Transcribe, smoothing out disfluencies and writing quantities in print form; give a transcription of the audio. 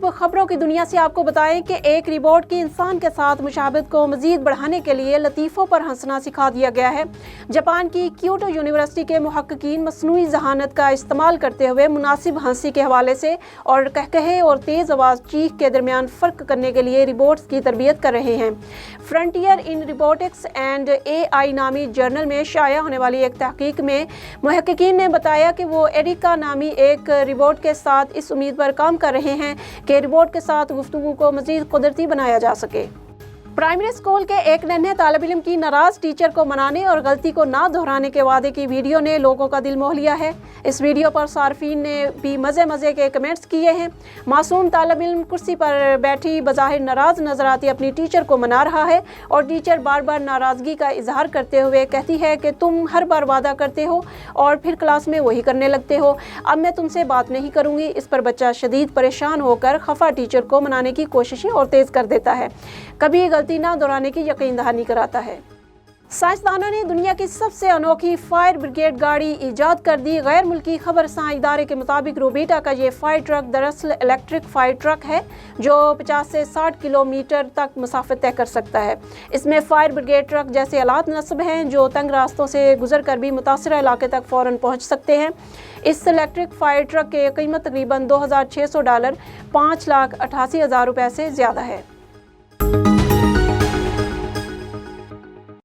अब खबरों की दुनिया से आपको बताएं कि एक रोबोट की इंसान के साथ मुशाबहत को मजीद बढ़ाने के लिए लतीफ़ों पर हंसना सिखा दिया गया है। जापान की क्योटो यूनिवर्सिटी के मुहक्किकीन मसनूई ज़हानत का इस्तेमाल करते हुए मुनासिब हंसी के हवाले से और कहकहे और तेज़ आवाज़ चीख के दरमियान फ़र्क करने के लिए रोबोट्स की तरबियत कर रहे हैं। Frontier in robotics and AI नामी जर्नल में शाया होने वाली एक तहकीक में मुहक्किकीन ने बताया कि वो एरिका नामी एक रोबोट के साथ इस उम्मीद पर काम कर रहे हैं कि रोबोट के साथ गुफ्तगू को मज़ीद कुदरती बनाया जा सके। प्राइमरी स्कूल के एक नन्हे तालिब इल्म की नाराज़ टीचर को मनाने और गलती को ना दोहराने के वादे की वीडियो ने लोगों का दिल मोह लिया है। इस वीडियो पर सार्फिन ने भी मज़े के कमेंट्स किए हैं। मासूम तालिब इल्म कुर्सी पर बैठी बज़ाहिर नाराज़ नजर आती अपनी टीचर को मना रहा है और टीचर बार बार नाराज़गी का इजहार करते हुए कहती है कि तुम हर बार वादा करते हो और फिर क्लास में वही करने लगते हो, अब मैं तुमसे बात नहीं करूँगी। इस पर बच्चा शदीद परेशान होकर खफा टीचर को मनाने की कोशिशें और तेज़ कर देता है। कभी गलती ना दोहराने की यकीन दहानी कराता है। साइंसदानों ने दुनिया की सबसे अनोखी फायर ब्रिगेड गाड़ी ईजाद कर दी। गैर मुल्की खबर सां इदारे के मुताबिक रोबेटा का ये फायर ट्रक दरअसल इलेक्ट्रिक फायर ट्रक है जो 50 से 60 किलोमीटर तक मुसाफत तय कर सकता है। इसमें फायर ब्रिगेड ट्रक जैसे आलात नस्ब हैं जो तंग रास्तों से गुजर कर भी मुतासरा इलाके तक फ़ौरन पहुँच सकते हैं। इस इलेक्ट्रिक फायर ट्रक की कीमत तकरीबन $2,600 5,88,000 से ज़्यादा है।